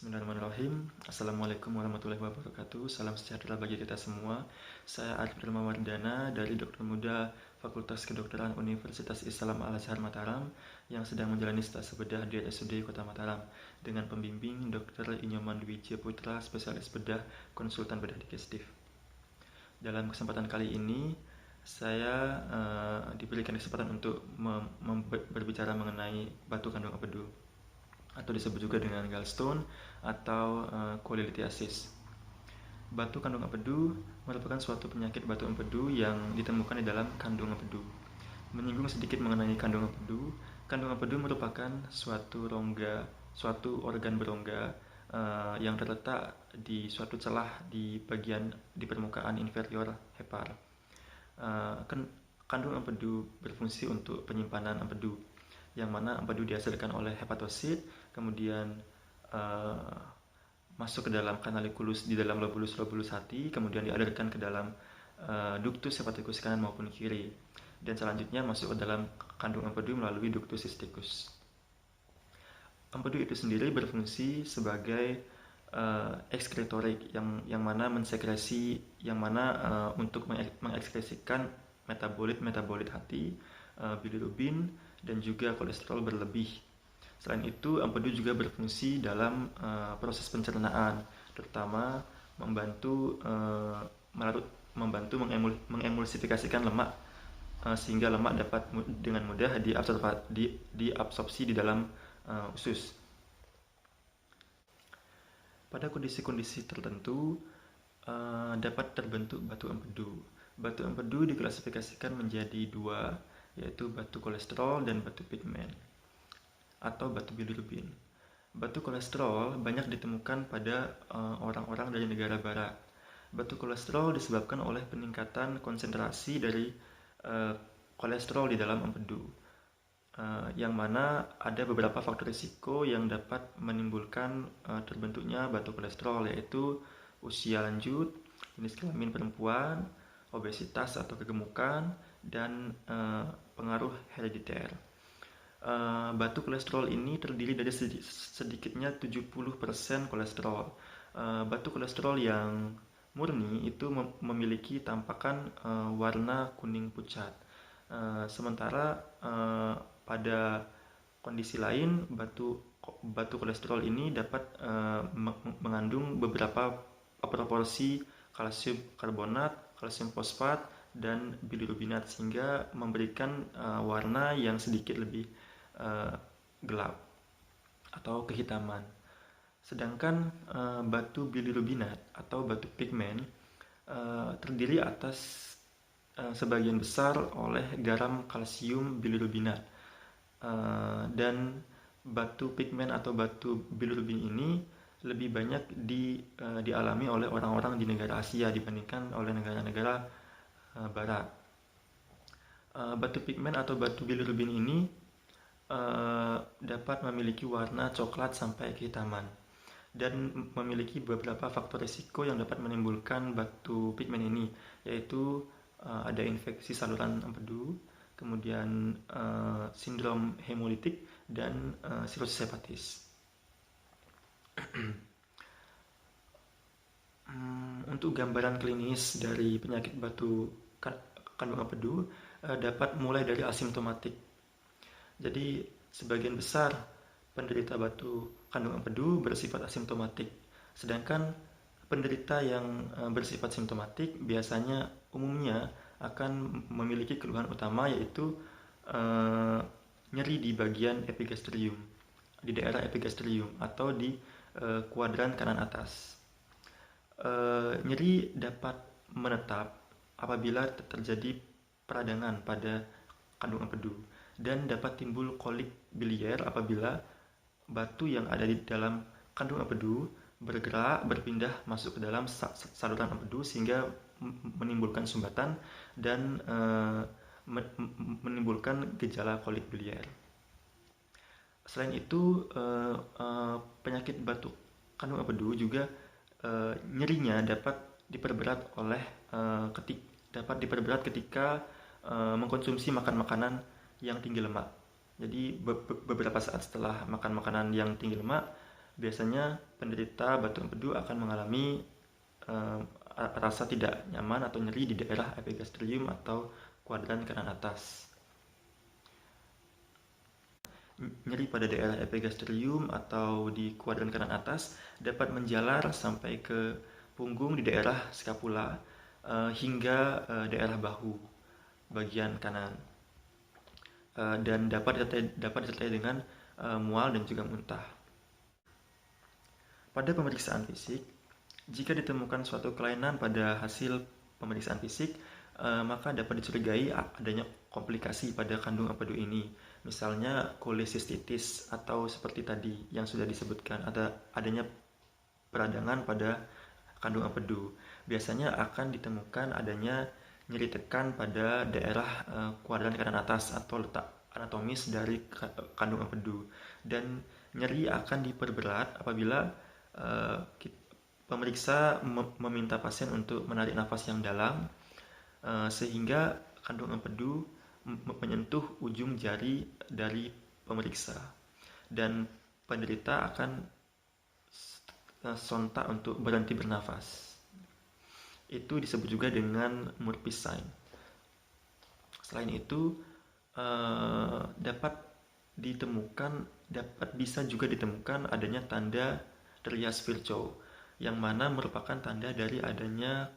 Bismillahirrahmanirrahim. Assalamualaikum warahmatullahi wabarakatuh. Salam sejahtera bagi kita semua. Saya Arif Wardana dari Dokter Muda Fakultas Kedokteran Universitas Islam Al-Azhar Mataram yang sedang menjalani stase bedah di RSUD Kota Mataram dengan pembimbing Dr. Inyoman Dwi Putra, spesialis bedah, konsultan bedah digestif. Dalam kesempatan kali ini saya diberikan kesempatan untuk berbicara mengenai batu kandung empedu, atau disebut juga dengan gallstone atau cholelithiasis. Batu kandung empedu merupakan suatu penyakit batu empedu yang ditemukan di dalam kandung empedu. Menyinggung sedikit mengenai kandung empedu merupakan suatu organ berongga yang terletak di suatu celah di permukaan inferior hepar. Kandung empedu berfungsi untuk penyimpanan empedu, yang mana empedu dihasilkan oleh hepatosit, kemudian masuk ke dalam kanalikulus di dalam lobulus hati, kemudian dialirkan ke dalam ductus hepatikus kanan maupun kiri, dan selanjutnya masuk ke dalam kandung empedu melalui ductus cysticus. Empedu itu sendiri berfungsi sebagai ekskretorik yang mana mensekresi, untuk mengekskresikan metabolit hati, bilirubin, dan juga kolesterol berlebih. Selain itu, empedu juga berfungsi dalam proses pencernaan, terutama membantu mengemulsifikasikan lemak, sehingga lemak dapat dengan mudah diabsorpsi di dalam usus. Pada kondisi-kondisi tertentu dapat terbentuk batu empedu. Batu empedu diklasifikasikan menjadi dua, yaitu batu kolesterol dan batu pigmen atau batu bilirubin. Batu kolesterol banyak ditemukan pada orang-orang dari negara barat. Batu kolesterol disebabkan oleh peningkatan konsentrasi dari kolesterol di dalam empedu, yang mana ada beberapa faktor risiko yang dapat menimbulkan terbentuknya batu kolesterol, yaitu usia lanjut, jenis kelamin perempuan, obesitas atau kegemukan, dan pengaruh herediter. Batu kolesterol ini terdiri dari sedikitnya 70% kolesterol. Batu kolesterol yang murni itu memiliki tampakan warna kuning pucat. Sementara pada kondisi lain, batu kolesterol ini dapat mengandung beberapa proporsi kalsium karbonat, kalsium fosfat, dan bilirubinat, sehingga memberikan warna yang sedikit lebih gelap atau kehitaman. Sedangkan batu bilirubinat atau batu pigmen terdiri atas sebagian besar oleh garam kalsium bilirubinat, dan batu pigmen atau batu bilirubin ini lebih banyak dialami oleh orang-orang di negara Asia dibandingkan oleh negara-negara barat. Batu pigmen atau batu bilirubin ini dapat memiliki warna coklat sampai kehitaman, dan memiliki beberapa faktor risiko yang dapat menimbulkan batu pigmen ini, yaitu ada infeksi saluran empedu, kemudian sindrom hemolitik, dan sirosis hepatis. Untuk gambaran klinis dari penyakit batu kandung empedu dapat mulai dari asimptomatik. Jadi sebagian besar penderita batu kandung empedu bersifat asimptomatik, sedangkan penderita yang bersifat simptomatik biasanya umumnya akan memiliki keluhan utama, yaitu nyeri di bagian epigastrium, di daerah epigastrium atau di kuadran kanan atas. Nyeri dapat menetap apabila terjadi peradangan pada kandung empedu, dan dapat timbul kolik biliar apabila batu yang ada di dalam kandung empedu berpindah masuk ke dalam saluran empedu, sehingga menimbulkan sumbatan dan menimbulkan gejala kolik biliar. Selain itu, penyakit batu kandung empedu juga nyerinya dapat diperberat ketika mengkonsumsi makanan yang tinggi lemak. Jadi beberapa saat setelah makan makanan yang tinggi lemak, biasanya penderita batu empedu akan mengalami rasa tidak nyaman atau nyeri di daerah epigastrium atau kuadran kanan atas. Nyeri pada daerah epigastrium atau di kuadran kanan atas dapat menjalar sampai ke punggung di daerah skapula hingga daerah bahu bagian kanan, dan dapat disertai dengan mual dan juga muntah. Pada pemeriksaan fisik, jika ditemukan suatu kelainan pada hasil pemeriksaan fisik, maka dapat dicurigai adanya komplikasi pada kandung empedu ini. Misalnya kolesistitis atau seperti tadi yang sudah disebutkan, adanya peradangan pada kandung empedu. Biasanya akan ditemukan adanya nyeri tekan pada daerah kuadran kanan atas atau letak anatomis dari kandung empedu, dan nyeri akan diperberat apabila pemeriksa meminta pasien untuk menarik nafas yang dalam sehingga kandung empedu menyentuh ujung jari dari pemeriksa, dan penderita akan sontak untuk berhenti bernafas. Itu disebut juga dengan Murphy sign. Selain itu, bisa juga ditemukan adanya tanda Trias Virchow, yang mana merupakan tanda dari adanya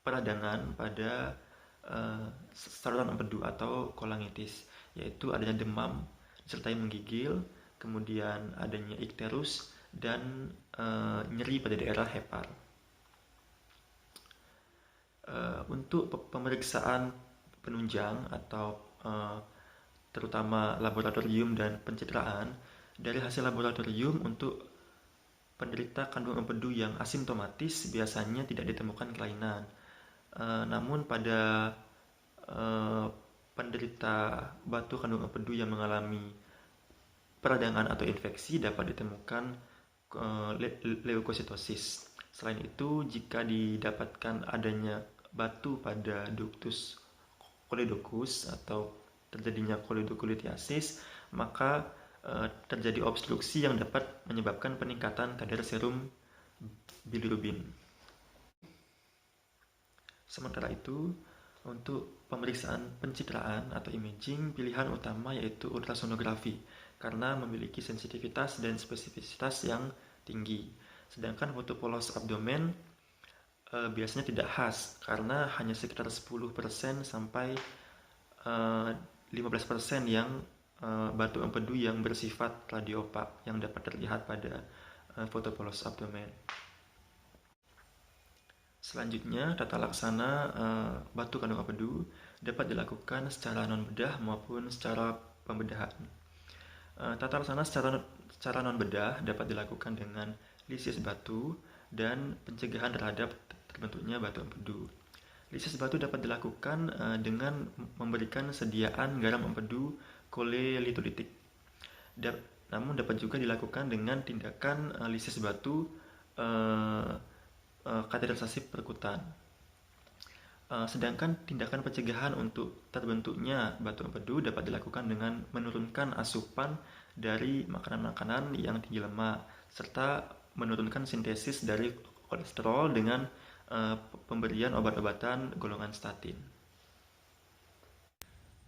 peradangan pada saluran empedu atau kolangitis, yaitu adanya demam disertai menggigil, kemudian adanya ikterus, dan nyeri pada daerah hepar. Untuk pemeriksaan penunjang atau terutama laboratorium dan pencitraan, dari hasil laboratorium untuk penderita kandung empedu yang asimptomatis biasanya tidak ditemukan kelainan. Namun pada penderita batu kandung empedu yang mengalami peradangan atau infeksi dapat ditemukan leukositosis. Selain itu, jika didapatkan adanya batu pada ductus choledochus atau terjadinya choledocholitis, maka terjadi obstruksi yang dapat menyebabkan peningkatan kadar serum bilirubin. Sementara itu, untuk pemeriksaan pencitraan atau imaging, pilihan utama yaitu ultrasonografi karena memiliki sensitivitas dan spesifisitas yang tinggi. Sedangkan foto polos abdomen biasanya tidak khas karena hanya sekitar 10% sampai 15% yang batu empedu yang bersifat radiopak yang dapat terlihat pada foto polos abdomen. Selanjutnya, tata laksana batu kandung empedu dapat dilakukan secara non-bedah maupun secara pembedahan. Tata laksana secara non-bedah dapat dilakukan dengan lisis batu dan pencegahan terhadap terbentuknya batu empedu. Lisis batu dapat dilakukan dengan memberikan sediaan garam empedu kolelitolitik. Namun dapat juga dilakukan dengan tindakan lisis batu kateterisasi perkutan. Sedangkan tindakan pencegahan untuk terbentuknya batu empedu dapat dilakukan dengan menurunkan asupan dari makanan-makanan yang tinggi lemak serta menurunkan sintesis dari kolesterol dengan pemberian obat-obatan golongan statin.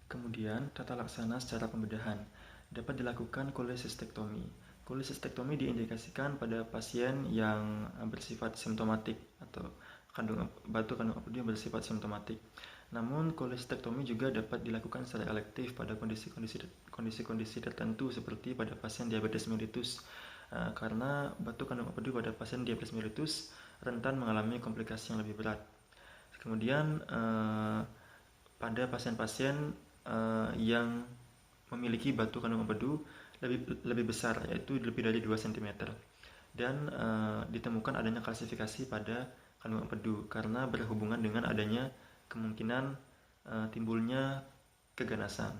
Kemudian, tata laksana secara pembedahan dapat dilakukan kolesistektomi. Kolesistektomi diindikasikan pada pasien yang bersifat simptomatik atau batu kandung empedu yang bersifat simptomatik. Namun, kolesistektomi juga dapat dilakukan secara elektif pada kondisi-kondisi tertentu seperti pada pasien diabetes mellitus, karena batu kandung empedu pada pasien diabetes mellitus rentan mengalami komplikasi yang lebih berat. Kemudian, pada pasien-pasien yang memiliki batu kandung empedu lebih besar, yaitu lebih dari 2 cm, dan ditemukan adanya klasifikasi pada kandung empedu karena berhubungan dengan adanya kemungkinan timbulnya keganasan.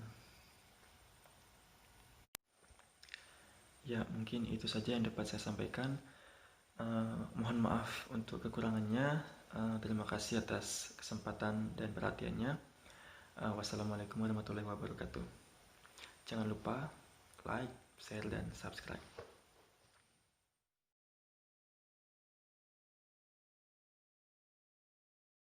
Ya, mungkin itu saja yang dapat saya sampaikan. Mohon maaf untuk kekurangannya. Terima kasih atas kesempatan dan perhatiannya. Wassalamualaikum warahmatullahi wabarakatuh. Jangan lupa like, share, dan subscribe.